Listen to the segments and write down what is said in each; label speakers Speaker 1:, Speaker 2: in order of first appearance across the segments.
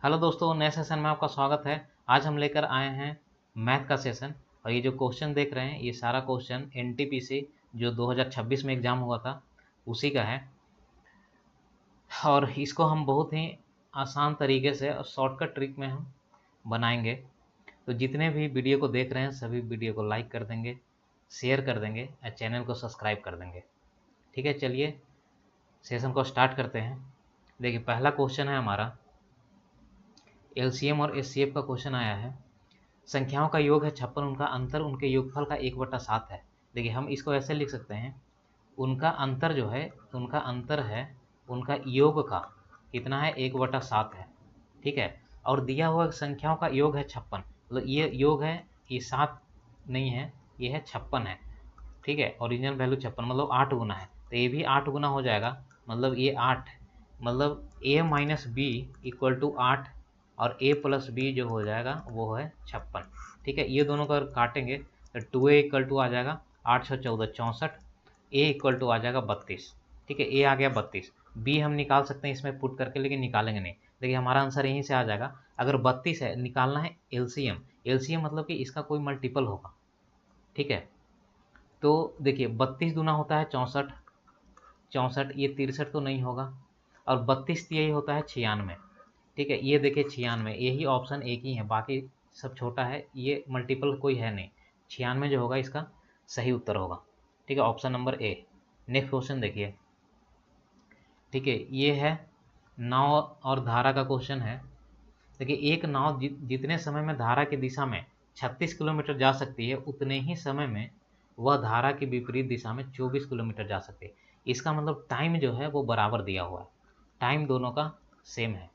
Speaker 1: Hello दोस्तों, नए session में आपका स्वागत है। आज हम लेकर आए हैं मैथ का सेशन। और ये जो क्वेश्चन देख रहे हैं, ये सारा क्वेश्चन एनटीपीसी जो 2026 में एग्ज़ाम हुआ था उसी का है। और इसको हम बहुत ही आसान तरीके से और शॉर्टकट ट्रिक में हम बनाएंगे। तो जितने भी वीडियो को देख रहे हैं सभी वीडियो को लाइक कर देंगे, शेयर कर देंगे और चैनल को सब्सक्राइब कर देंगे। ठीक है, चलिए सेशन को स्टार्ट करते हैं। देखिए, पहला क्वेश्चन है हमारा एलसीएम और एचसीएफ का क्वेश्चन आया है। संख्याओं का योग है 56, उनका अंतर उनके योगफल का 1/7 है। देखिए, हम इसको ऐसे लिख सकते हैं, उनका अंतर जो है, उनका अंतर है उनका योग का कितना है, 1/7 है। ठीक है, और दिया हुआ संख्याओं का योग है 56, मतलब ये योग है, ये 7 नहीं है, ये है 56 है। ठीक है, ओरिजिनल वैल्यू 56 मतलब 8 गुना है, तो ये भी 8 गुना हो जाएगा। मतलब ये 8, मतलब a minus B equal to 8 और a प्लस बी जो हो जाएगा वो है 56। ठीक है, ये दोनों को अगर काटेंगे तो 2a इक्वल टू आ जाएगा 8 6 14 64, a इक्वल टू आ जाएगा 32। ठीक है, a आ गया 32, b हम निकाल सकते हैं इसमें पुट करके, लेकिन निकालेंगे नहीं। देखिए, हमारा आंसर यहीं से आ जाएगा। अगर 32 है, निकालना है एलसीएम। एलसीएम मतलब कि इसका कोई मल्टीपल होगा। ठीक है, तो देखिए 32 दूना होता है 64, 64 ये 63 तो नहीं होगा, और 32 यही होता है 96। ठीक है, ये देखिए 96, यही ऑप्शन एक ही है, बाकी सब छोटा है, ये मल्टीपल कोई है नहीं। 96 जो होगा इसका सही उत्तर होगा। ठीक है, option number A. Next question देखिए। ठीक है, ये है नाव और धारा का क्वेश्चन है। देखिए, एक नाव जितने समय में धारा की दिशा में 36 किलोमीटर जा सकती है, उतने ही समय में वह धारा की विपरीत दिशा में 24 किलोमीटर जा सकती है। इसका मतलब टाइम जो है वो बराबर दिया हुआ है, टाइम दोनों का सेम है।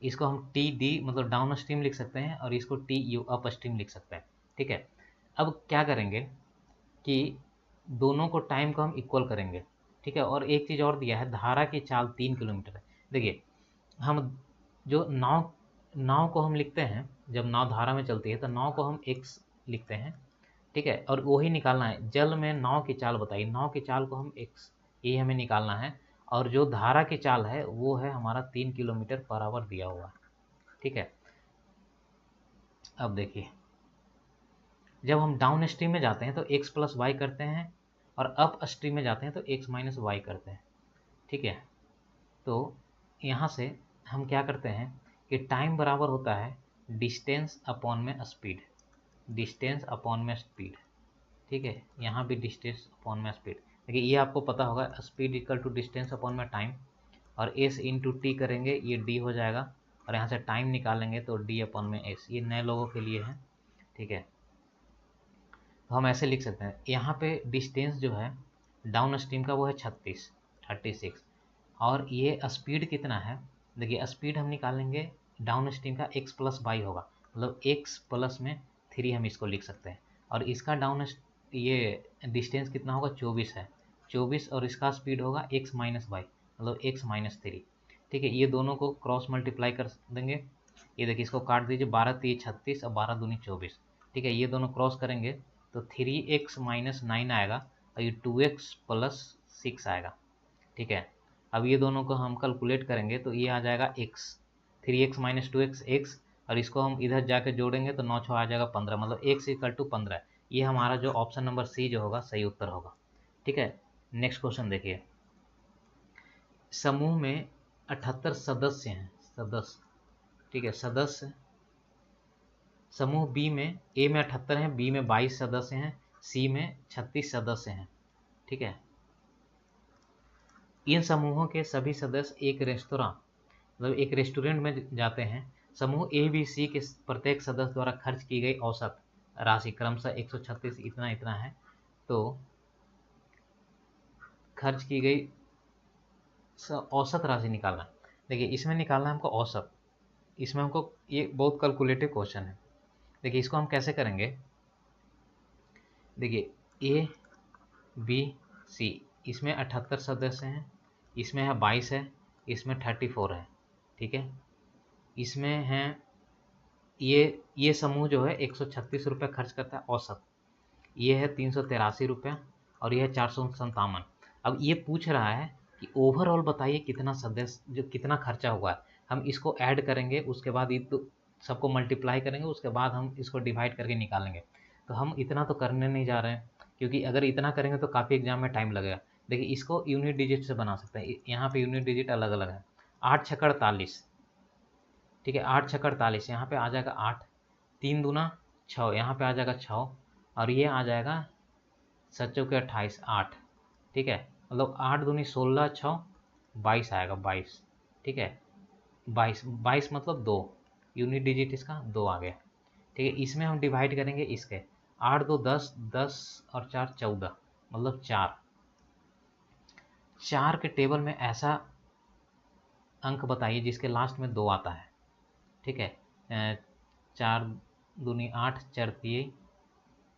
Speaker 1: इसको हम टी डी मतलब डाउन स्ट्रीम लिख सकते हैं, और इसको टी यू अप स्ट्रीम लिख सकते हैं। ठीक है, अब क्या करेंगे कि दोनों को टाइम को हम इक्वल करेंगे। ठीक है, और एक चीज़ और दिया है, धारा की चाल 3 किलोमीटर है। देखिए, हम जो नाव नाव को हम लिखते हैं, जब नाव धारा में चलती है तो नाव को हम एक्स लिखते हैं। ठीक है, और वही निकालना है, जल में नाव की चाल बताइए, नाव की चाल को हम एक्स, ये हमें निकालना है। और जो धारा की चाल है वो है हमारा 3 किलोमीटर पर आवर दिया हुआ है। ठीक है, अब देखिए, जब हम डाउन स्ट्रीम में जाते हैं तो एक्स प्लस वाई करते हैं, और अप स्ट्रीम में जाते हैं तो एक्स माइनस वाई करते हैं। ठीक है, तो यहाँ से हम क्या करते हैं कि टाइम बराबर होता है डिस्टेंस अपॉन में स्पीड, डिस्टेंस अपॉन में स्पीड। ठीक है, यहाँ भी डिस्टेंस अपॉन में स्पीड। देखिए, ये आपको पता होगा, speed equal to distance upon में टाइम, और एस इंटू टी करेंगे ये डी हो जाएगा, और यहाँ से टाइम निकालेंगे तो डी अपॉन में एस। ये नए लोगों के लिए है। ठीक है, तो हम ऐसे लिख सकते हैं, यहाँ पे डिस्टेंस जो है डाउन स्ट्रीम का वो है 36, और ये स्पीड कितना है। देखिए, स्पीड हम निकालेंगे डाउन स्ट्रीम का एक्स प्लस वाई होगा, मतलब एक्स प्लस में 3 हम इसको लिख सकते हैं। और इसका ये डिस्टेंस कितना होगा, 24 है, 24, और इसका स्पीड होगा एक्स माइनस वाई, मतलब एक्स माइनस 3। ठीक है, ये दोनों को क्रॉस मल्टीप्लाई कर देंगे। ये देखिए, इसको काट दीजिए, 12 3 36 और 12 दूनी 24। ठीक है, ये दोनों क्रॉस करेंगे तो 3x माइनस 9 आएगा, और ये 2x प्लस 6 आएगा। ठीक है, अब ये दोनों को हम कैलकुलेट करेंगे तो ये आ जाएगा x, 3x minus 2x x, और इसको हम इधर जाके जोड़ेंगे तो 9 6 आ जाएगा 15, मतलब x इक्वल टू 15। ये हमारा जो ऑप्शन नंबर सी जो होगा सही उत्तर होगा। ठीक है, नेक्स्ट क्वेश्चन देखिए। समूह में 78 सदस्य हैं, सदस्य। ठीक है, सदस्य समूह बी में, ए में 78 हैं, बी में 22 सदस्य हैं, सी में 36 सदस्य हैं। ठीक है, इन समूहों के सभी सदस्य एक रेस्तरां मतलब एक रेस्टोरेंट में जाते हैं। समूह ए बी सी के प्रत्येक सदस्य द्वारा खर्च की गई औसत राशि क्रमशः 136 इतना इतना है। तो खर्च की गई औसत राशि निकालना है। देखिए, इसमें निकालना है हमको औसत, इसमें हमको, ये बहुत कैलकुलेटिव क्वेश्चन है। देखिए, इसको हम कैसे करेंगे। देखिए, ए बी सी, इसमें 78 सदस्य हैं, इसमें है 22 है, इसमें 34 है। ठीक है, इसमें हैं ये समूह जो है 136 रुपये खर्च करता है औसत, ये है 383 रुपये, और ये है 457। अब ये पूछ रहा है कि ओवरऑल बताइए कितना सदस्य जो कितना खर्चा हुआ है। हम इसको ऐड करेंगे, उसके बाद ये सबको मल्टीप्लाई करेंगे, उसके बाद हम इसको डिवाइड करके निकालेंगे। तो हम इतना तो करने नहीं जा रहे हैं, क्योंकि अगर इतना करेंगे तो काफ़ी एग्जाम में टाइम लगेगा। देखिए इसको यूनिट डिजिट से बना सकते हैं, यहाँ पे यूनिट डिजिट अलग अलग है। 8 छक्का 48, ठीक है, 8 छक्का 48, यहाँ पे आ जाएगा 8, 3 दूना 6, यहाँ पे आ जाएगा 6, और ये आ जाएगा 7 चौके 28, 8, ठीक है, मतलब 8 दूनी 16, 6 22 आएगा, 22, ठीक है, 22 मतलब 2, यूनिट डिजिट इसका 2 आ गया, ठीक है। इसमें हम डिवाइड करेंगे इसके, 8 2 10, 10 और 4 14, मतलब 4। 4 के टेबल में ऐसा अंक बताइए जिसके लास्ट में 2 आता है, ठीक है। 4 दूनी 8, 4 तिये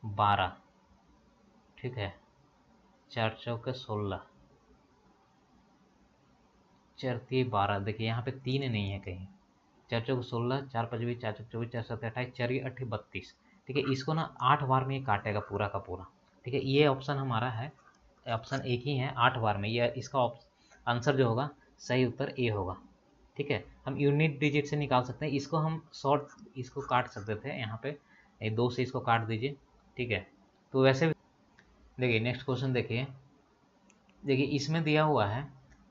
Speaker 1: 12, ठीक है, 4 चौके 16, 4 तिये 12। देखिए यहाँ पे 3 नहीं है कहीं, 4 चौके 16, 4 5 20, 4 चौके 24, 4 7 28, 4 8 32, ठीक है। इसको ना 8 बार में ही काटेगा पूरा का पूरा, ठीक है। ये ऑप्शन हमारा है, ऑप्शन एक ही है, 8 बार में। ये इसका आंसर जो होगा सही उत्तर ए होगा, ठीक है। हम यूनिट डिजिट से निकाल सकते हैं, इसको हम शॉर्ट इसको काट सकते थे, यहाँ पे 2 से इसको काट दीजिए, ठीक है। तो वैसे देखिए नेक्स्ट क्वेश्चन देखिए, देखिए इसमें दिया हुआ है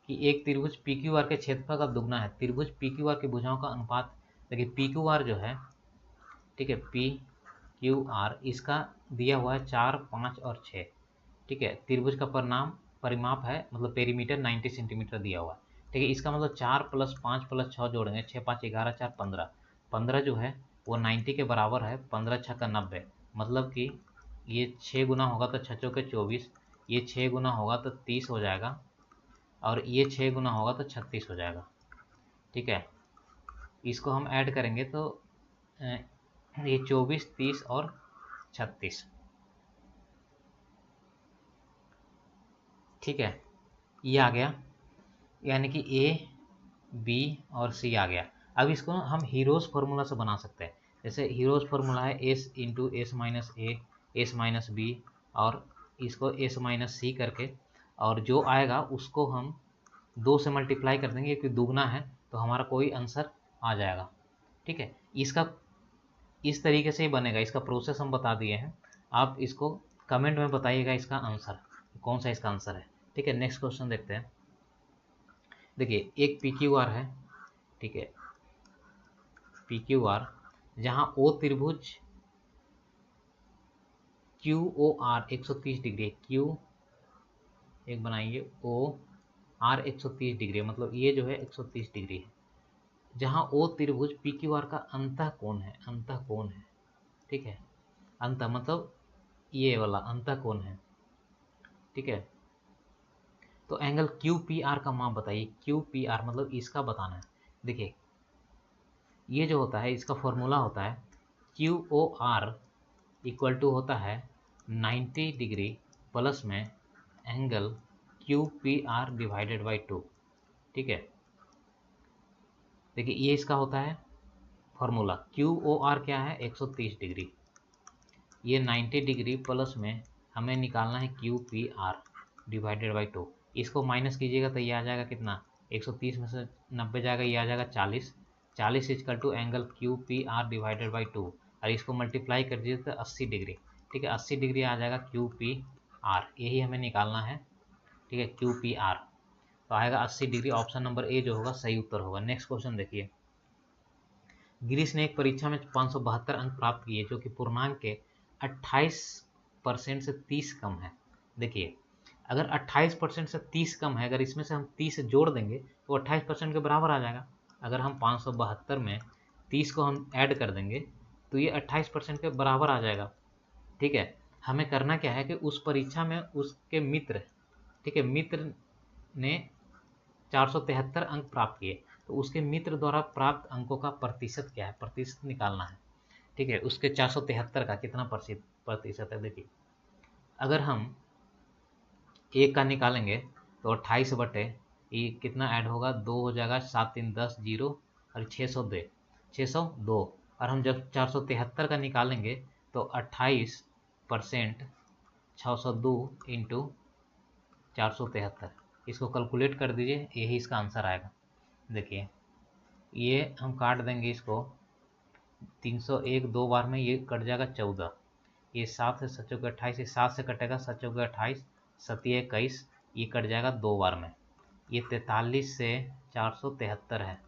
Speaker 1: कि एक त्रिभुज पी क्यू आर के क्षेत्रफल का दुगना है। त्रिभुज पी क्यू आर की भुजाओं का अनुपात, देखिए पी क्यू आर जो है, ठीक है, पी क्यू आर इसका दिया हुआ है 4 5 और 6, ठीक है। त्रिभुज का परिमाप है, मतलब पेरीमीटर 90 सेंटीमीटर दिया हुआ है, ठीक है। इसका मतलब 4 + 5 + 6 जोड़ेंगे, 6 5 11, 4 15, 15 जो है वो 90 के बराबर है, 15 छक्का 90, मतलब कि ये 6 गुना होगा तो 6 चौके 24, ये 6 गुना होगा तो 30 हो जाएगा, और ये 6 गुना होगा तो 36 हो जाएगा, ठीक है। इसको हम ऐड करेंगे तो ये 24, 30 और 36, ठीक है, ये आ गया, यानी कि ए बी और सी आ गया। अब इसको हम हीरोज फार्मूला से बना सकते हैं। जैसे हीरोज फार्मूला है एस इंटू एस माइनस ए, एस माइनस बी, और इसको एस माइनस सी करके, और जो आएगा उसको हम 2 से मल्टीप्लाई कर देंगे, क्योंकि दुगना है तो हमारा कोई आंसर आ जाएगा, ठीक है। इसका इस तरीके से ही बनेगा, इसका प्रोसेस हम बता दिए हैं। आप इसको कमेंट में बताइएगा इसका आंसर कौन सा इसका आंसर है, ठीक है। नेक्स्ट क्वेश्चन देखते हैं। देखिए एक पी क्यू आर है, ठीक है, पी क्यू आर, जहाँ ओ त्रिभुज Q O R 130 degree, Q एक बनाइए, ओ आर 130 डिग्री, मतलब ये जो है 130 डिग्री है। जहाँ ओ त्रिभुज पी क्यू आर का अंतः कोण है, अंतः कोण है, ठीक है, अंतः मतलब ये वाला अंतः कोण है, ठीक है। तो एंगल क्यू पी आर का मान बताइए, क्यू पी आर मतलब इसका बताना है। देखिए ये जो होता है इसका फॉर्मूला होता है Q O R equal to होता है 90 डिग्री प्लस में angle Q P R divided by 2, ठीक है। देखिए ये इसका होता है फॉर्मूला, क्यू ओ आर क्या है 130 डिग्री, ये 90 डिग्री प्लस में हमें निकालना है Q P R divided by 2। इसको माइनस कीजिएगा तो ये आ जाएगा कितना, 130 में से 90 जाएगा, ये आ जाएगा 40, 40 equal to angle Q P R divided by 2, और इसको मल्टीप्लाई कर दीजिए तो 80 डिग्री, ठीक है, 80 डिग्री आ जाएगा क्यू पी आर, यही हमें निकालना है, ठीक है, क्यू पी आर। तो आएगा 80 डिग्री, ऑप्शन नंबर ए जो होगा सही उत्तर होगा। नेक्स्ट क्वेश्चन देखिए, गिरीश ने एक परीक्षा में 572 अंक प्राप्त किए जो कि पूर्णांक के 28% से 30 कम है। देखिए अगर 28% से 30 कम है, अगर इसमें से हम 30 जोड़ देंगे तो 28% के बराबर आ जाएगा। अगर हम 572 में 30 को हम ऐड कर देंगे तो ये 28% के बराबर आ जाएगा, ठीक है। हमें करना क्या है कि उस परीक्षा में उसके मित्र, ठीक है, मित्र ने 473 अंक प्राप्त किए, तो उसके मित्र द्वारा प्राप्त अंकों का प्रतिशत क्या है, प्रतिशत निकालना है, ठीक है। उसके 473 का कितना प्रतिशत है। देखिए अगर हम एक का निकालेंगे तो 28 बटे ये कितना ऐड होगा, 2 हो जाएगा, 7 3 10 जीरो, और 602, 602, और हम जब 473 का निकालेंगे तो 28% 602 इंटू 473, इसको कैलकुलेट कर दीजिए, यही इसका आंसर आएगा। देखिए ये हम काट देंगे इसको 301 दो बार में, ये कट जाएगा 14, ये 7 से 7 चौके 28, ये 7 से कटेगा 7 चौके 28, 7 21, ये कट जाएगा दो बार में, ये 43 से 473 है।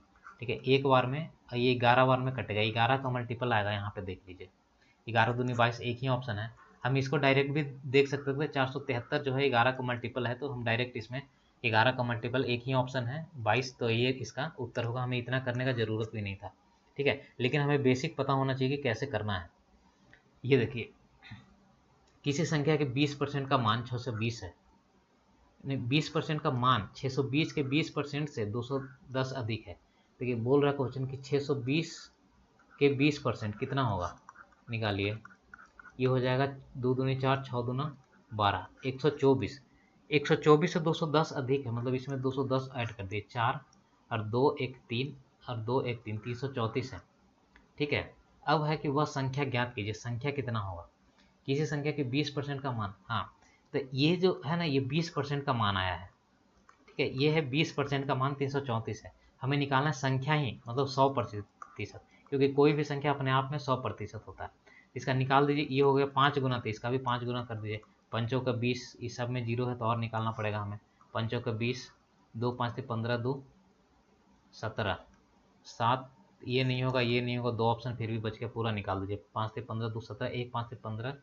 Speaker 1: ठीक है, एक बार में, ये 11 बार में कटेगा, 11 का मल्टीपल आएगा, यहाँ पे देख लीजिए 11 दूनी 22, एक ही ऑप्शन है। हम इसको डायरेक्ट भी देख सकते थे, 473 जो है 11 का मल्टीपल है, तो हम डायरेक्ट इसमें 11 का मल्टीपल एक ही ऑप्शन है 22, तो ये इसका उत्तर होगा, हमें इतना करने का ज़रूरत भी नहीं था। ठीक है, लेकिन हमें बेसिक पता होना चाहिए कि कैसे करना है। ये देखिए, किसी संख्या के 20% का मान 620 है, 20% का मान 620 के 20% से 210 अधिक है। देखिए बोल रहा है क्वेश्चन कि 620 के 20% कितना होगा, निकालिए। ये हो जाएगा 2 दूनी 4, 6 दूना 12, 124। 124 से 210 अधिक है, मतलब इसमें 210 ऐड कर दिए, 4 और 2 1 3 और 2 1 3, 334 है। ठीक है, अब है कि वह संख्या ज्ञात कीजिए, संख्या कितना होगा किसी संख्या के 20% का मान। हाँ, तो ये जो है ना, ये 20% का मान आया है। ठीक है, ये है 20% का मान 334 है, हमें निकालना है संख्या ही, मतलब 100%, क्योंकि कोई भी संख्या अपने आप में 100% होता है। इसका निकाल दीजिए, ये हो गया 5 गुना, तो इसका भी 5 गुना कर दीजिए। पंचों का 20, इस सब में जीरो है तो और निकालना पड़ेगा हमें। पंचों का 20, 2 5 15, 2 17, 7, ये नहीं होगा, ये नहीं होगा, 2 ऑप्शन फिर भी बच गया, पूरा निकाल दीजिए। 5 से 15, 2 17, 1 5 से 15,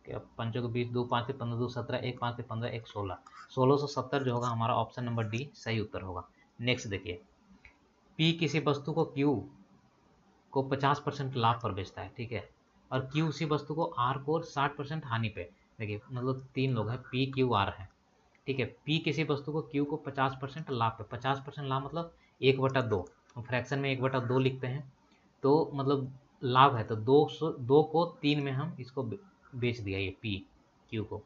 Speaker 1: क्या पंचों के 20, 2 5 से 15, 2 17, 1 5 से 15, 1 16, 1670 जो होगा हमारा ऑप्शन नंबर डी सही उत्तर होगा। नेक्स्ट देखिए, पी किसी वस्तु को क्यू को 50% लाभ पर बेचता है। ठीक है, और क्यू उसी वस्तु को आर को 60% हानि पे। देखिए मतलब 3 लोग हैं, पी क्यू आर है। ठीक है, पी किसी वस्तु को क्यू को 50% लाभ पे, 50% लाभ मतलब 1/2, फ्रैक्शन में 1/2 लिखते हैं, तो मतलब लाभ है, तो 2 को 3 में हम इसको बेच दिया, ये पी क्यू को।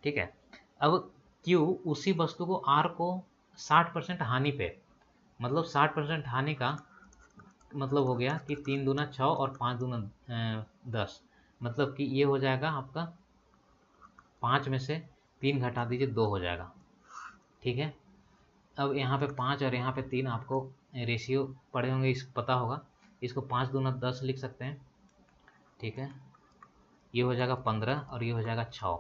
Speaker 1: ठीक है, अब क्यू उसी वस्तु को आर को 60% हानि पे, मतलब 60% हानि का मतलब हो गया कि 3 दूना 6 और 5 दूना 10, मतलब कि ये हो जाएगा आपका 5 में से 3 घटा दीजिए, 2 हो जाएगा। ठीक है, अब यहाँ पे 5 और यहाँ पे 3 आपको रेशियो पढ़े होंगे, इस पता होगा, इसको 5 दूना 10 लिख सकते हैं। ठीक है, ये हो जाएगा 15 और ये हो जाएगा 6।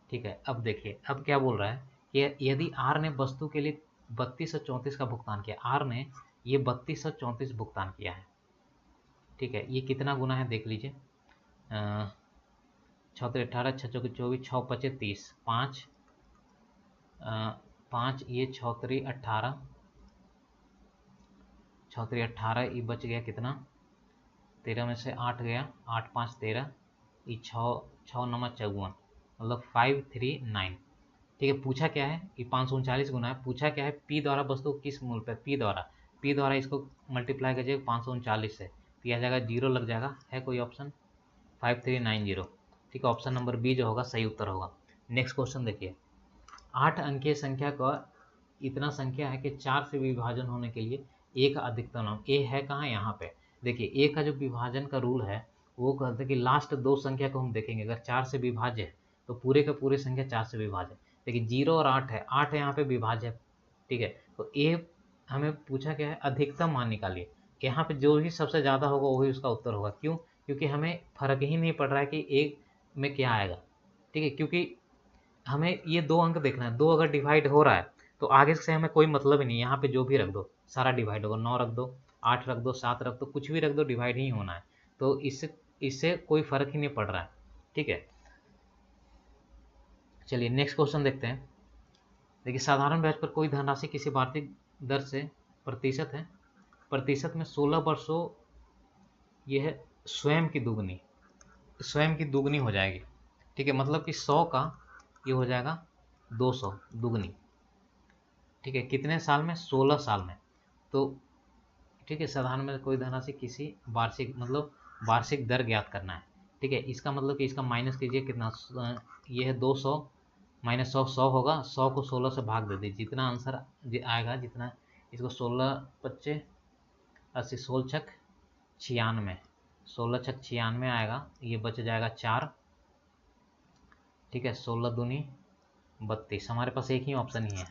Speaker 1: ठीक है, अब देखिए, अब क्या बोल रहा है कि यदि आर ने वस्तु के लिए 3234 का भुगतान किया, आर ने ये 3234 भुगतान किया है। ठीक है, ये कितना गुना है देख लीजिए, 6 18, 6 चौके 24, 6 5 30, 5 5, ये 6 18, 6 18, ये बच गया कितना, 13 में से 8 गया, 8 5 13, ये 6 9 54, मतलब 539। ठीक है, पूछा क्या है, ये 539 गुना है, पूछा क्या है, पी द्वारा वस्तु किस मूल पर, पी द्वारा इसको मल्टीप्लाई कीजिएगा 539 से, तो यह आ जाएगा, जीरो लग जाएगा, है कोई ऑप्शन 5390। ठीक है, ऑप्शन नंबर बी जो होगा सही उत्तर होगा। नेक्स्ट क्वेश्चन देखिए, 8 अंकीय संख्या का इतना संख्या है कि 4 से विभाजन होने के लिए ए का अधिकतम नाम, ए है कहाँ, यहाँ पे देखिए, ए का जो विभाजन का रूल है वो कहते हैं कि लास्ट 2 संख्या को हम देखेंगे, अगर 4 से विभाज्य है तो पूरे का पूरे संख्या 4 से विभाज्य है। देखिए 0 और 8 है, 8 यहाँ पे विभाज्य है। ठीक है, तो ए हमें पूछा क्या है, अधिकतम मान निकालिए, यहाँ पे जो भी सबसे ज़्यादा होगा वही उसका उत्तर होगा। क्यों, क्योंकि हमें फर्क ही नहीं पड़ रहा है कि ए में क्या आएगा। ठीक है, क्योंकि हमें ये 2 अंक देखना है, 2 अगर डिवाइड हो रहा है तो आगे से हमें कोई मतलब ही नहीं, यहाँ पे जो भी रख दो सारा डिवाइड होगा, 9 रख दो, 8 रख दो, 7 रख दो, कुछ भी रख दो, डिवाइड ही होना है, तो इससे इससे कोई फर्क ही नहीं पड़ रहा है। ठीक है, चलिए नेक्स्ट क्वेश्चन देखते हैं। देखिए, साधारण ब्याज पर कोई धनराशि किसी वार्षिक दर से प्रतिशत है, प्रतिशत में 16 वर्षों, यह है स्वयं की दुगनी हो जाएगी। ठीक है, मतलब कि 100 का ये हो जाएगा 200 दुगनी। ठीक है, कितने साल में, 16 साल में। तो ठीक है, साधारण में कोई धनराशि किसी वार्षिक, मतलब वार्षिक दर ज्ञात करना है। ठीक है, इसका मतलब कि इसका माइनस कीजिए, कितना, ये है 200 माइनस 100, 100 होगा, 100 को 16 से भाग दे दीजिए, जितना आंसर आएगा, जितना इसको 16 25 80, 16 छक 96, 16 छक 96 आएगा, ये बच जाएगा 4। ठीक है, 16 दूनी 32, हमारे पास एक ही ऑप्शन ही है।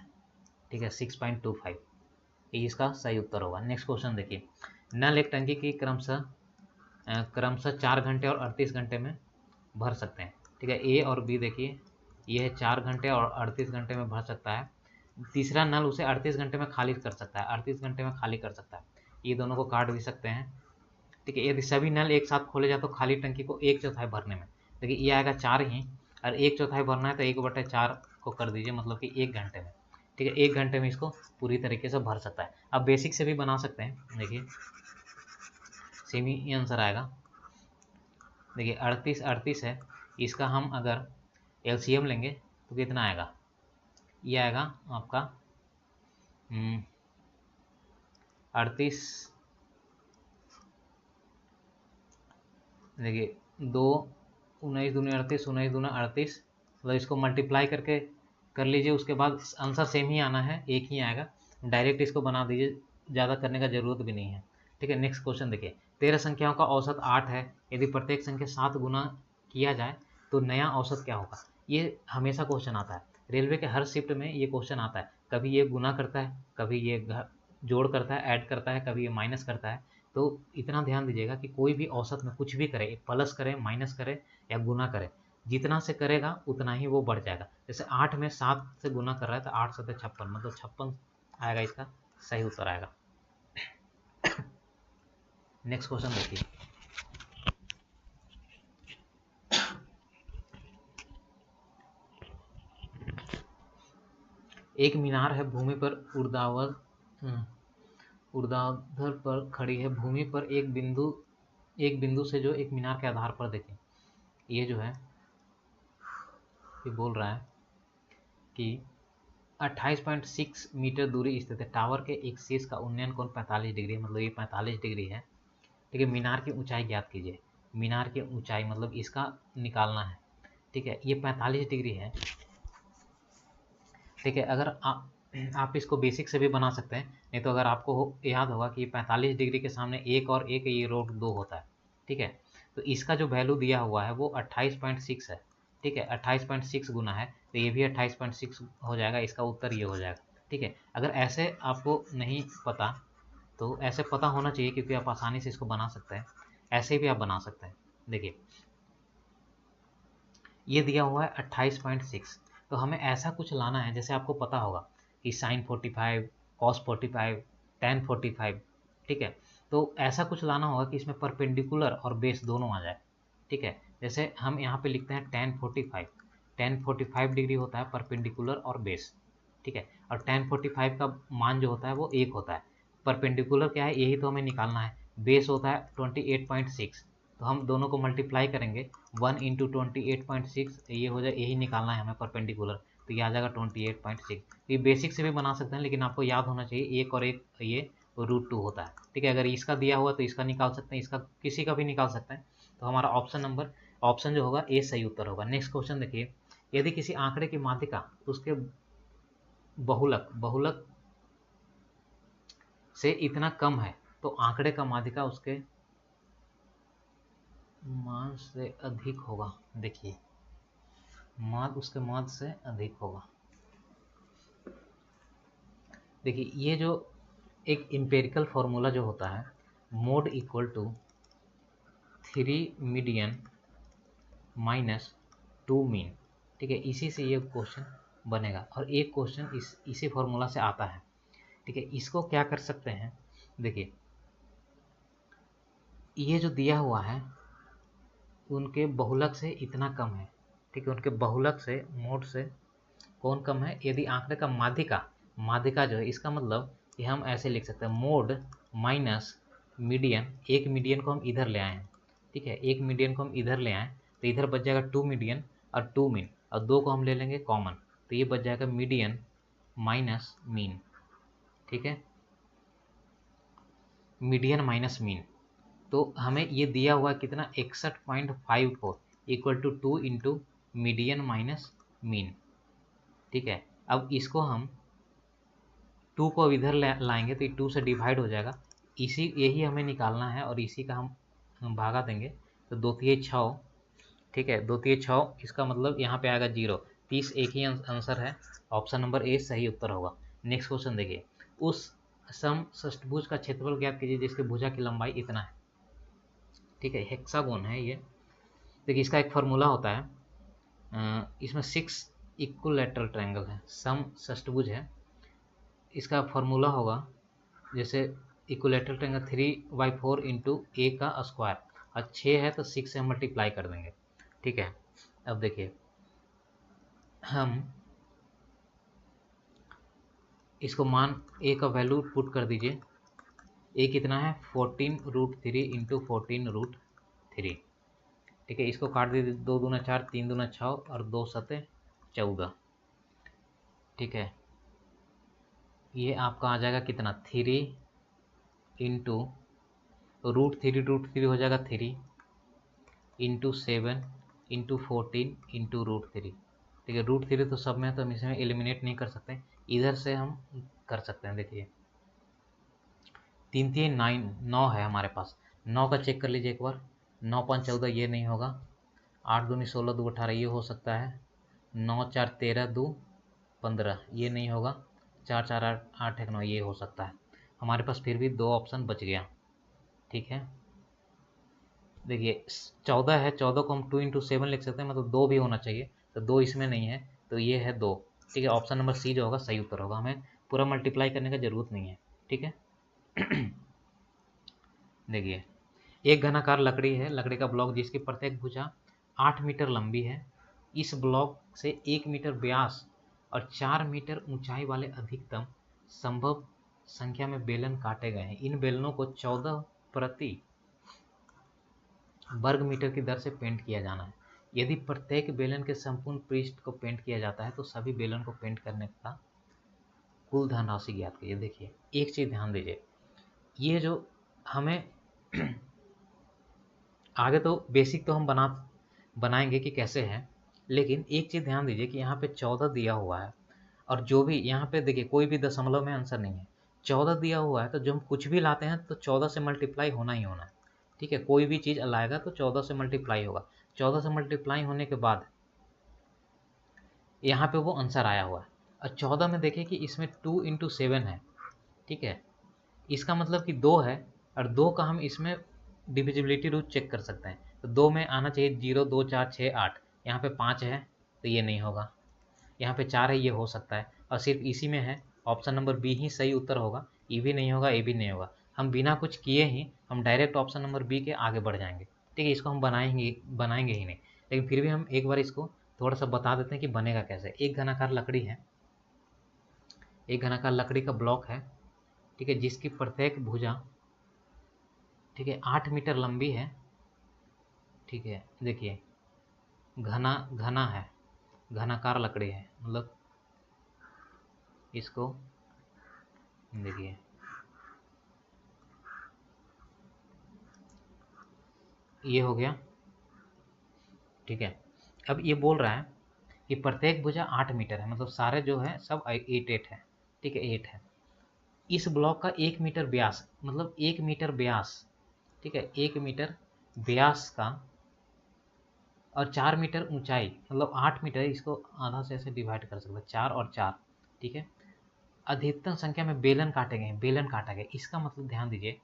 Speaker 1: ठीक है, 6.25। ये इसका सही उत्तर होगा। नेक्स्ट क्वेश्चन देखिए, नल एक टंकी की क्रमशः 4 घंटे और 38 घंटे में भर सकते हैं। ठीक है, ए और बी देखिए, ये है 4 घंटे और 38 घंटे में भर सकता है। तीसरा नल उसे 38 घंटे में खाली कर सकता है, 38 घंटे में खाली कर सकता है। ये दोनों को काट भी सकते हैं। ठीक है, यदि सभी नल एक साथ खोले जाए तो खाली टंकी को 1/4 भरने में, देखिए ये आएगा 4 ही, और 1/4 भरना है तो 1/4 को कर दीजिए, मतलब कि 1 घंटे में। ठीक है, 1 घंटे में इसको पूरी तरीके से भर सकता है। अब बेसिक से भी बना सकते हैं, देखिए सेम ही आंसर आएगा। देखिए 38 है, इसका हम अगर एलसीएम लेंगे तो कितना आएगा, ये आएगा आपका 38, देखिए 2 19 दूनी 38, 19 दूना 38, मतलब इसको मल्टीप्लाई करके कर लीजिए, उसके बाद आंसर सेम ही आना है, एक ही आएगा। डायरेक्ट इसको बना दीजिए, ज़्यादा करने का जरूरत भी नहीं है। ठीक है, नेक्स्ट क्वेश्चन देखिए, 13 संख्याओं का औसत 8 है, यदि प्रत्येक संख्या 7 गुना किया जाए तो नया औसत क्या होगा। ये हमेशा क्वेश्चन आता है, रेलवे के हर शिफ्ट में ये क्वेश्चन आता है, कभी ये गुना करता है, कभी ये जोड़ करता है, ऐड करता है, कभी ये माइनस करता है। तो इतना ध्यान दीजिएगा कि कोई भी औसत में कुछ भी करे, प्लस करे, माइनस करे या गुना करे, जितना से करेगा उतना ही वो बढ़ जाएगा। जैसे 8 में 7 से गुना कर रहा है तो 8 7 56, मतलब 56 आएगा, इसका सही उत्तर आएगा। नेक्स्ट क्वेश्चन देखिए, एक मीनार है, भूमि पर ऊर्ध्वाधर पर खड़ी है, भूमि पर एक बिंदु से जो एक मीनार के आधार पर देखें, ये जो है ये बोल रहा है कि 28.6 मीटर दूरी स्थित है, टावर के एक शीर्ष का उन्नयन कोण 45 डिग्री, मतलब ये 45 डिग्री है। ठीक है, मीनार की ऊंचाई ज्ञात कीजिए, मीनार की ऊंचाई मतलब इसका निकालना है। ठीक है, ये 45 डिग्री है। ठीक है, अगर आप इसको बेसिक से भी बना सकते हैं, नहीं तो अगर आपको याद होगा कि 45 डिग्री के सामने एक और एक, ये रूट 2 होता है। ठीक है, तो इसका जो वैल्यू दिया हुआ है वो 28.6 है। ठीक है, 28.6 गुना है तो ये भी 28.6 हो जाएगा, इसका उत्तर ये हो जाएगा। ठीक है, अगर ऐसे आपको नहीं पता तो ऐसे पता होना चाहिए, क्योंकि आप आसानी से इसको बना सकते हैं, ऐसे भी आप बना सकते हैं। देखिए ये दिया हुआ है 28.6, तो हमें ऐसा कुछ लाना है, जैसे आपको पता होगा कि sin 45, cos 45, tan 45। ठीक है, तो ऐसा कुछ लाना होगा कि इसमें परपेंडिकुलर और बेस दोनों आ जाए। ठीक है, जैसे हम यहाँ पे लिखते हैं tan 45 डिग्री होता है परपेंडिकुलर और बेस। ठीक है, और tan 45 का मान जो होता है वो 1 होता है। परपेंडिकुलर क्या है, यही तो हमें निकालना है। बेस होता है 28.6, तो हम दोनों को मल्टीप्लाई करेंगे, 1 इंटू 28.6, ये हो जाए, यही निकालना है हमें परपेंडिकुलर, तो ये आ जाएगा 28.6। ये बेसिक से भी बना सकते हैं, लेकिन आपको याद होना चाहिए एक और एक ये √2 होता है। ठीक है, अगर इसका दिया हुआ तो इसका निकाल सकते हैं, इसका किसी का भी निकाल सकते हैं। तो हमारा ऑप्शन जो होगा ए सही उत्तर होगा। नेक्स्ट क्वेश्चन देखिए, यदि किसी आंकड़े की माध्यिका उसके बहुलक से इतना कम है तो आंकड़े का माध्यिका उसके मान से अधिक होगा। देखिए उसके माध्य से अधिक होगा। देखिए ये जो एक इम्पेरिकल फॉर्मूला जो होता है, mode equal to 3 median minus 2 mean. ठीक है, इसी से ये क्वेश्चन बनेगा, और एक क्वेश्चन इसी फॉर्मूला से आता है। ठीक है, इसको क्या कर सकते हैं, देखिए ये जो दिया हुआ है उनके बहुलक से इतना कम है। ठीक है, उनके बहुलक से, मोड से कौन कम है, यदि आंकड़े का माध्यिका जो है, इसका मतलब कि हम ऐसे लिख सकते हैं, मोड माइनस मीडियन, एक मीडियन को हम इधर ले आए हैं। ठीक है, एक मीडियन को हम इधर ले आए तो इधर बच जाएगा 2 मीडियन और 2 मीन, और 2 को हम ले लेंगे कॉमन, तो ये बच जाएगा मीडियन माइनस मीन। ठीक है, मीडियन माइनस मीन, तो हमें ये दिया हुआ कितना, 61.54 equal to 2 into median minus mean. ठीक है, अब इसको हम 2 को इधर लाएंगे तो ये 2 से डिवाइड हो जाएगा, यही हमें निकालना है, और इसी का हम भागा देंगे तो 2 तिये 6। ठीक है, 2 तिये 6, इसका मतलब यहाँ पे आएगा 0। 30 एक ही आंसर है, ऑप्शन नंबर ए सही उत्तर होगा। नेक्स्ट क्वेश्चन देखिए, उस समषष्टभुज का क्षेत्रफल ज्ञात कीजिए जिसकी भुजा की लंबाई इतना है। ठीक है, हेक्सागोन है ये। देखिए इसका एक फार्मूला होता है, इसमें 6 इक्विलैटरल ट्रायंगल है, समषष्टभुज है। इसका फार्मूला होगा जैसे इक्विलैटरल ट्रायंगल 3/4 इंटू ए का स्क्वायर, और 6 है तो 6 से हम मल्टीप्लाई कर देंगे। ठीक है, अब देखिए हम इसको मान ए का वैल्यू पुट कर दीजिए। ए कितना है 14√3 इंटू 14√3। ठीक है, इसको काट दीजिए, 2 दूना 4, 3 दूना 6 और 2 सते 14। ठीक है, ये आपका आ जाएगा कितना 3 इंटू √3 हो जाएगा 3 इंटू 7 इंटू 14 इंटू √3। ठीक है, √3 तो सब में है तो हम इसमें एलिमिनेट नहीं कर सकते, इधर से हम कर सकते हैं। देखिए 3 3 9 है हमारे पास, 9 का चेक कर लीजिए एक बार, 9 5 14 ये नहीं होगा, 8 दूनी 16 2 18 ये हो सकता है, 9 4 13 2 15 ये नहीं होगा, 4 4 8 1 9 ये हो सकता है। हमारे पास फिर भी 2 ऑप्शन बच गया। ठीक है, देखिए 14 है, 14 को हम 2 इंटू 7 लिख सकते हैं, मतलब 2 भी होना चाहिए, तो 2 इसमें नहीं है तो ये है 2। ठीक है, ऑप्शन नंबर सी जो होगा सही उत्तर होगा, हमें पूरा मल्टीप्लाई करने की ज़रूरत नहीं है। ठीक है देखिए एक घनाकार लकड़ी है, लकड़ी का ब्लॉक जिसकी प्रत्येक भुजा 8 मीटर लंबी है। इस ब्लॉक से 1 मीटर व्यास और 4 मीटर ऊंचाई वाले अधिकतम संभव संख्या में बेलन काटे गए हैं। इन बेलनों को 14 प्रति वर्ग मीटर की दर से पेंट किया जाना है। यदि प्रत्येक बेलन के संपूर्ण पृष्ठ को पेंट किया जाता है तो सभी बेलन को पेंट करने का कुल धनराशि ज्ञात कीजिए। देखिए एक चीज़ ध्यान दीजिए, ये जो हमें आगे तो बेसिक तो हम बनाएंगे कि कैसे है, लेकिन एक चीज़ ध्यान दीजिए कि यहाँ पे 14 दिया हुआ है, और जो भी यहाँ पे देखिए कोई भी दशमलव में आंसर नहीं है, 14 दिया हुआ है तो जो हम कुछ भी लाते हैं तो 14 से मल्टीप्लाई होना ही होना है। ठीक है, कोई भी चीज़ लाएगा तो 14 से मल्टीप्लाई होगा, 14 से मल्टीप्लाई होने के बाद यहाँ पे वो आंसर आया हुआ है। और 14 में देखिए कि इसमें 2 इंटू 7 है। ठीक है, इसका मतलब कि 2 है, और 2 का हम इसमें डिविजिबिलिटी रूल चेक कर सकते हैं, तो 2 में आना चाहिए 0 2 4 6 8, यहाँ पे 5 है तो ये नहीं होगा, यहाँ पे 4 है ये हो सकता है, और सिर्फ इसी में है, ऑप्शन नंबर बी ही सही उत्तर होगा, ई भी नहीं होगा ए भी नहीं होगा। हम बिना कुछ किए ही हम डायरेक्ट ऑप्शन नंबर बी के आगे बढ़ जाएंगे। ठीक है, इसको हम बनाएंगे ही नहीं, लेकिन फिर भी हम एक बार इसको थोड़ा सा बता देते हैं कि बनेगा कैसे। एक घनाकार लकड़ी है, एक घनाकार लकड़ी का ब्लॉक है। ठीक है, जिसकी प्रत्येक भुजा ठीक है 8 मीटर लंबी है। ठीक है, देखिए घना है, घनाकार लकड़ी है, मतलब इसको देखिए ये हो गया। ठीक है, अब ये बोल रहा है कि प्रत्येक भुजा 8 मीटर है, मतलब सारे जो है सब 8 है। ठीक है 8 है। इस ब्लॉक का 1 मीटर व्यास, मतलब 1 मीटर व्यास, ठीक है 1 मीटर व्यास का, और 4 मीटर ऊंचाई, मतलब 8 मीटर, इसको आधा से ऐसे डिवाइड कर सकते हैं 4 और 4। ठीक है, अधिकतम संख्या में बेलन काटे गए, बेलन काटा गया, इसका मतलब ध्यान दीजिए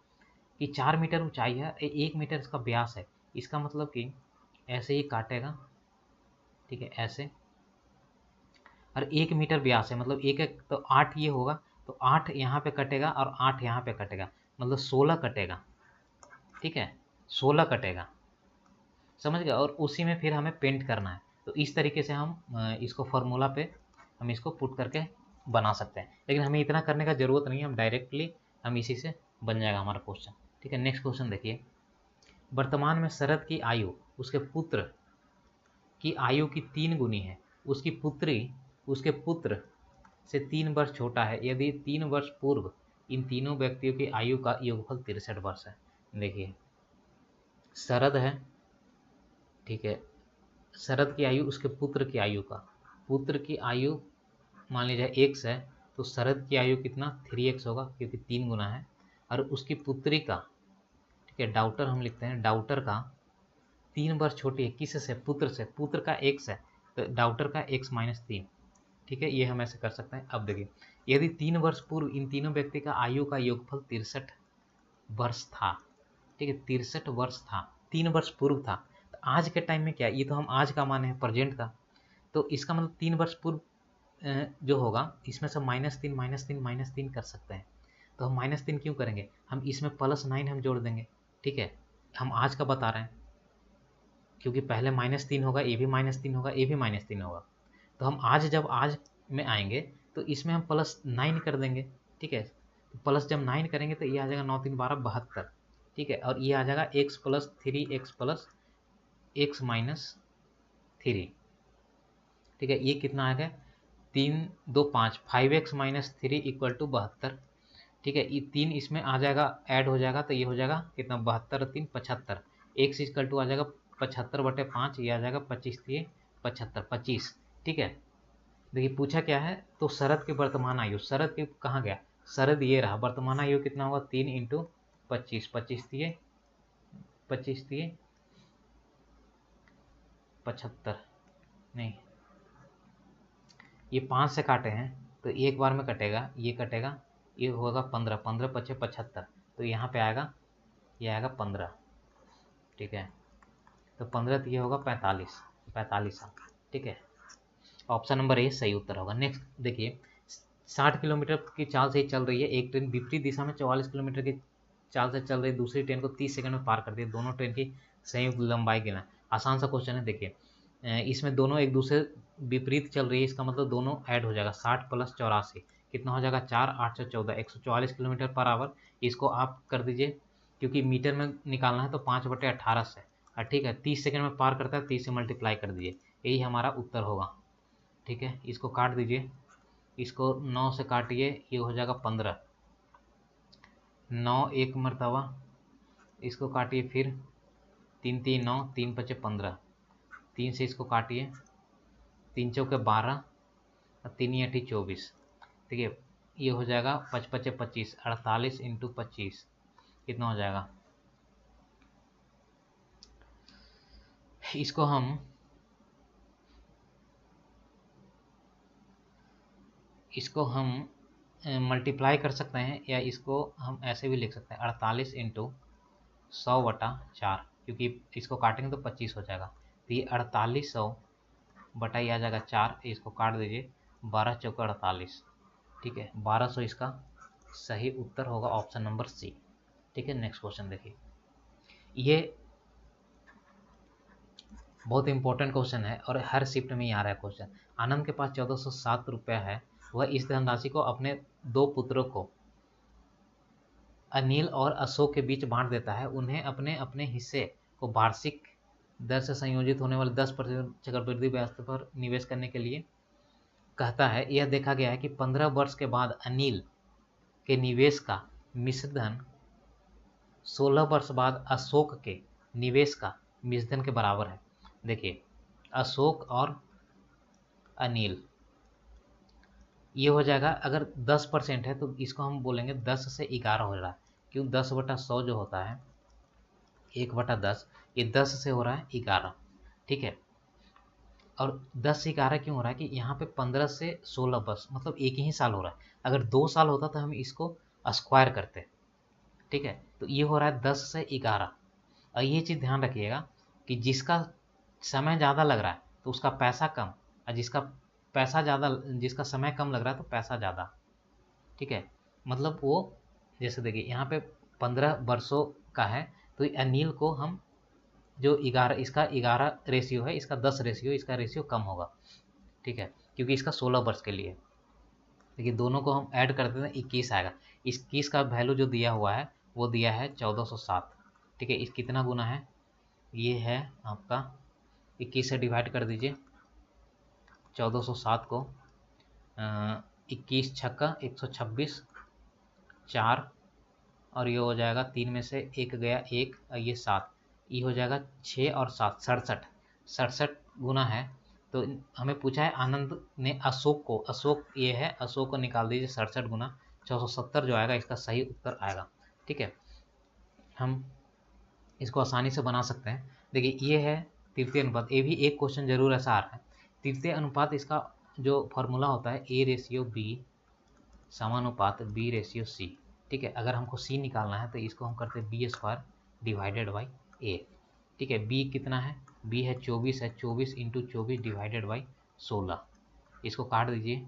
Speaker 1: कि 4 मीटर ऊंचाई है, 1 मीटर इसका व्यास है, इसका मतलब कि ऐसे ही काटेगा। ठीक है, ऐसे, और 1 मीटर व्यास है, मतलब एक एक तो 8 ये होगा, तो 8 यहाँ पे कटेगा और 8 यहाँ पे कटेगा, मतलब 16 कटेगा। ठीक है, 16 कटेगा, समझ गए, और उसी में फिर हमें पेंट करना है, तो इस तरीके से हम इसको फार्मूला पे हम इसको पुट करके बना सकते हैं, लेकिन हमें इतना करने का ज़रूरत नहीं है, हम डायरेक्टली हम इसी से बन जाएगा हमारा क्वेश्चन। ठीक है, नेक्स्ट क्वेश्चन देखिए, वर्तमान में शरद की आयु उसके पुत्र की आयु की 3 गुनी है, उसकी पुत्री उसके पुत्र से 3 वर्ष छोटा है, यदि 3 वर्ष पूर्व इन तीनों व्यक्तियों की आयु का योगफल 63 वर्ष है। देखिए शरद है, ठीक है, शरद की आयु उसके पुत्र की आयु का, पुत्र की आयु मान लीजिए x है, तो शरद की आयु कितना 3x होगा क्योंकि 3 गुना है, और उसकी पुत्री का, ठीक है डाउटर हम लिखते हैं, डाउटर का 3 वर्ष छोटी है, किससे, पुत्र से, पुत्र का x है तो डाउटर का x - 3। ठीक है, ये हम ऐसे कर सकते हैं। अब देखिए यदि 3 वर्ष पूर्व इन तीनों व्यक्ति का आयु का योगफल 63 वर्ष था, ठीक है, 63 वर्ष था, 3 वर्ष पूर्व था, तो आज के टाइम में क्या, ये तो हम आज का माने हैं, प्रेजेंट का, तो इसका मतलब 3 वर्ष पूर्व जो होगा इसमें से -3 -3 -3 कर सकते हैं। तो हम -3 क्यों करेंगे, हम इसमें +9 हम जोड़ देंगे, ठीक है, हम आज का बता रहे हैं, क्योंकि पहले -3 होगा, ये भी -3 होगा, ये भी -3 होगा, तो हम आज जब आज में आएंगे तो इसमें हम +9 कर देंगे, ठीक है, तो प्लस जब 9 करेंगे तो ये आ जाएगा 9 3 12 72, ठीक है, और ये आ जाएगा x + 3x + x - 3, ठीक है, ये कितना आ गया 3 2 5 5x - 3 = 72, ठीक है, ये 3 इसमें आ जाएगा, ऐड हो जाएगा, तो ये हो जाएगा कितना 72 और 3 75, x = आ जाएगा 75/5, ये आ जाएगा 25 3 75 25, ठीक है। देखिए पूछा क्या है, तो शरद के वर्तमान आयु, शरद के कहाँ गया, शरद ये रहा, वर्तमान आयु कितना होगा 3 × 25, 25 दिए 75, नहीं ये 5 से काटे हैं तो एक बार में कटेगा, ये होगा 15, 15 × 5 = 75, तो यहाँ पे आएगा, ये आएगा 15, ठीक है, तो 15 तो ये होगा 45, 45 साल, ठीक है, ऑप्शन नंबर ए सही उत्तर होगा। नेक्स्ट देखिए, 60 किलोमीटर की चाल से चल रही है एक ट्रेन, विपरीत दिशा में 44 किलोमीटर की चाल से चल रही दूसरी ट्रेन को 30 सेकंड में पार कर दिया, दोनों ट्रेन की संयुक्त लंबाई गिना। आसान सा क्वेश्चन है, देखिए इसमें दोनों एक दूसरे विपरीत चल रही है, इसका मतलब दोनों ऐड हो जाएगा, 60 + 84 कितना हो जाएगा 4 814, 144 किलोमीटर पर आवर, इसको आप कर दीजिए, क्योंकि मीटर में निकालना है तो 5/18 से, ठीक है, 30 सेकंड में पार करता है, 30 से मल्टीप्लाई कर दीजिए, यही हमारा उत्तर होगा, ठीक है, इसको काट दीजिए, इसको 9 से काटिए, ये हो जाएगा 15, 9 1 मरतबा, इसको काटिए फिर 3 3 9, 3 5 15, 3 से इसको काटिए, 3 चौके 12 और 3 8 24, ठीक है, ये हो जाएगा 5 5 25, 48 × 25 कितना हो जाएगा, इसको हम मल्टीप्लाई कर सकते हैं, या इसको हम ऐसे भी लिख सकते हैं 48 × 100/4, क्योंकि इसको काटेंगे तो 25 हो जाएगा, तो ये 4800 बटा ये आ जाएगा 4, इसको काट दीजिए, 12 चौका 48, ठीक है, 1200 इसका सही उत्तर होगा, ऑप्शन नंबर सी, ठीक है। नेक्स्ट क्वेश्चन देखिए, ये बहुत इंपॉर्टेंट क्वेश्चन है और हर शिफ्ट में ही आ रहा है क्वेश्चन। आनंद के पास 1407 रुपया है, वह इस धनराशि को अपने 2 पुत्रों को अनिल और अशोक के बीच बांट देता है, उन्हें अपने अपने हिस्से को वार्षिक दर से संयोजित होने वाले 10% चक्रवृद्धि ब्याज पर निवेश करने के लिए कहता है। यह देखा गया है कि 15 वर्ष के बाद अनिल के निवेश का मिश्र धन 16 वर्ष बाद अशोक के निवेश का मिश्र धन के बराबर है। देखिए अशोक और अनिल, ये हो जाएगा, अगर 10% है तो इसको हम बोलेंगे 10 से 11 हो रहा है, क्यों 10/100 जो होता है 1/10, ये 10 से हो रहा है 11, ठीक है, और 10 से 11 क्यों हो रहा है कि यहाँ पे 15 से 16 बस मतलब एक ही साल हो रहा है, अगर 2 साल होता तो हम इसको स्क्वायर करते, ठीक है, तो ये हो रहा है 10 से 11। और ये चीज़ ध्यान रखिएगा कि जिसका समय ज़्यादा लग रहा है तो उसका पैसा कम, और जिसका समय कम लग रहा है तो पैसा ज़्यादा, ठीक है, मतलब वो जैसे देखिए यहाँ पे 15 वर्षों का है, तो अनिल को हम जो 11, इसका 11 रेशियो है, इसका 10 रेशियो, इसका रेशियो कम होगा, ठीक है, क्योंकि इसका 16 वर्ष के लिए। देखिए दोनों को हम ऐड करते हैं 21 आएगा, 21 का वैल्यू जो दिया हुआ है वो दिया है 1407, ठीक है, इस कितना गुना है, ये है आपका 21 से डिवाइड कर दीजिए 1407 को, 21 छक्का 126, 4 और ये हो जाएगा 3 में से 1 गया 1 और ये 7, ये हो जाएगा 6 और 7 67, 67 गुना है। तो हमें पूछा है आनंद ने अशोक को, अशोक ये है, अशोक को निकाल दीजिए 67 गुना 670 जो आएगा इसका सही उत्तर आएगा, ठीक है, हम इसको आसानी से बना सकते हैं। देखिए ये है तृतीय अनुपात, ये भी एक क्वेश्चन जरूर ऐसा आ रहा है। तृतीय अनुपात इसका जो फॉर्मूला होता है A/B समानुपात B/C। ठीक है, अगर हमको C निकालना है तो इसको हम करते हैं B² डिवाइडेड बाई A। ठीक है, B कितना है, B है 24 है, 24 इंटू 24 डिवाइडेड बाई 16। इसको काट दीजिए,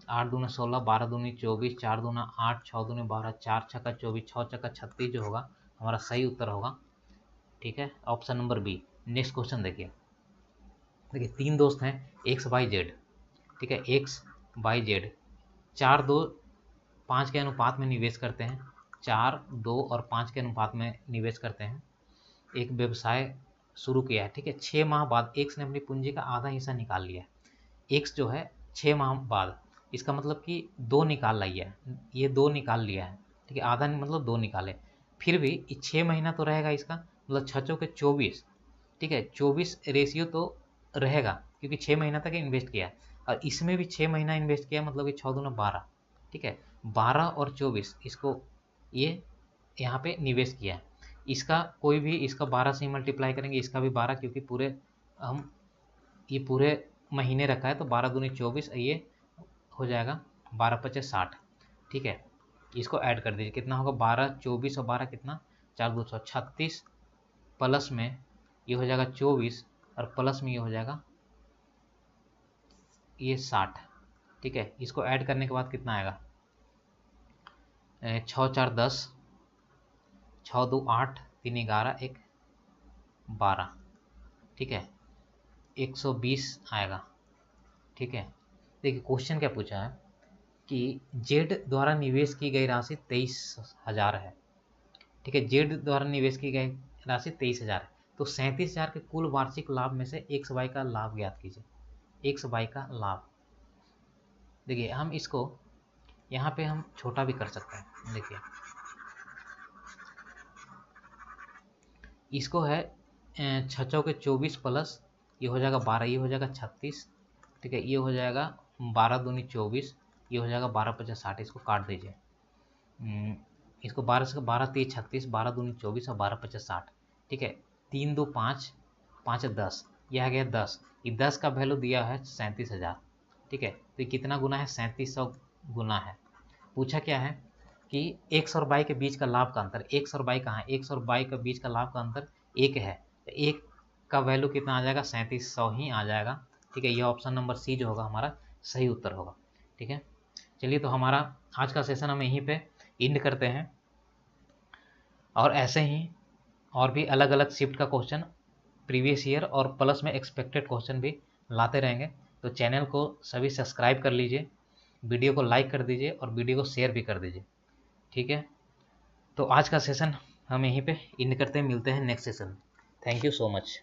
Speaker 1: 8 दूना 16, 12 दूनी 24, 4 दूना 8, 6 दूनी 12, 4 छक्का 24, 6 छक्का 36 जो होगा हमारा सही उत्तर होगा। ठीक है, option number B. Next question देखिए, तीन दोस्त हैं एक्स वाई जेड। ठीक है, एक्स वाई जेड 4, 2, 5 के अनुपात में निवेश करते हैं, 4, 2 और 5 के अनुपात में निवेश करते हैं। एक व्यवसाय शुरू किया है। ठीक है, 6 माह बाद एक्स ने अपनी पूंजी का आधा हिस्सा निकाल लिया है। एक्स जो है 6 माह बाद, इसका मतलब कि 2 निकाल लिया है, ये 2 निकाल लिया है। ठीक है, आधा मतलब 2 निकाले, फिर भी 6 महीना तो रहेगा इसका, मतलब 6 चौके 24। ठीक है, 24 रेशियो तो रहेगा क्योंकि 6 महीना तक इन्वेस्ट किया है, और इसमें भी 6 महीना इन्वेस्ट किया, मतलब कि 6 दूना 12। ठीक है, 12 और 24 इसको ये यहाँ पे निवेश किया है। इसका कोई भी इसका 12 से मल्टीप्लाई करेंगे, इसका भी 12, क्योंकि पूरे हम ये पूरे महीने रखा है तो 12 दूनी 24, ये हो जाएगा 12 पचे 60। ठीक है, इसको ऐड कर दीजिए, कितना होगा 12, 24 और 12 कितना 4 2 36, प्लस में ये हो जाएगा 24 और प्लस में ये हो जाएगा ये 60। ठीक है, इसको ऐड करने के बाद कितना आएगा 6 4 10, 6 2 8, 3 11, 1 12। ठीक है, 120 आएगा। ठीक है, देखिए क्वेश्चन क्या पूछा है कि जेड द्वारा निवेश की गई राशि 23,000 है। ठीक है, जेड द्वारा निवेश की गई राशि 23,000 है, तो 37,000 के कुल वार्षिक लाभ में से एक्स वाई का लाभ ज्ञात कीजिए। एक्स वाई का लाभ, देखिए हम इसको यहाँ पे हम छोटा भी कर सकते हैं। देखिए इसको है 6 चौके 24 प्लस ये हो जाएगा 12, ये हो जाएगा 36। ठीक है, ये हो जाएगा 12 दूनी 24, ये हो जाएगा 12 पचास 60। इसको काट दीजिए, इसको 12 से 12 3 36, 12 दूनी 24 और 12 पचास 60। ठीक है, 3 2 5, 5 10, यह आ गया 10। ये 10 का वैल्यू दिया है 37,000। ठीक है, तो ये कितना गुना है 3700 गुना है। पूछा क्या है कि एक्स और वाई के बीच का लाभ का अंतर, एक्स और वाई कहाँ है, एक्स और वाई के बीच का लाभ का अंतर 1 है, तो 1 का वैल्यू कितना आ जाएगा 3700 ही आ जाएगा। ठीक है, ये ऑप्शन नंबर सी जो होगा हमारा सही उत्तर होगा। ठीक है, चलिए तो हमारा आज का सेशन हम यहीं पे एंड करते हैं, और ऐसे ही और भी अलग अलग शिफ्ट का क्वेश्चन प्रीवियस ईयर और प्लस में एक्सपेक्टेड क्वेश्चन भी लाते रहेंगे। तो चैनल को सभी सब्सक्राइब कर लीजिए, वीडियो को लाइक कर दीजिए और वीडियो को शेयर भी कर दीजिए। ठीक है, तो आज का सेशन हम यहीं पे एंड करते हैं, मिलते हैं next session. Thank you so much.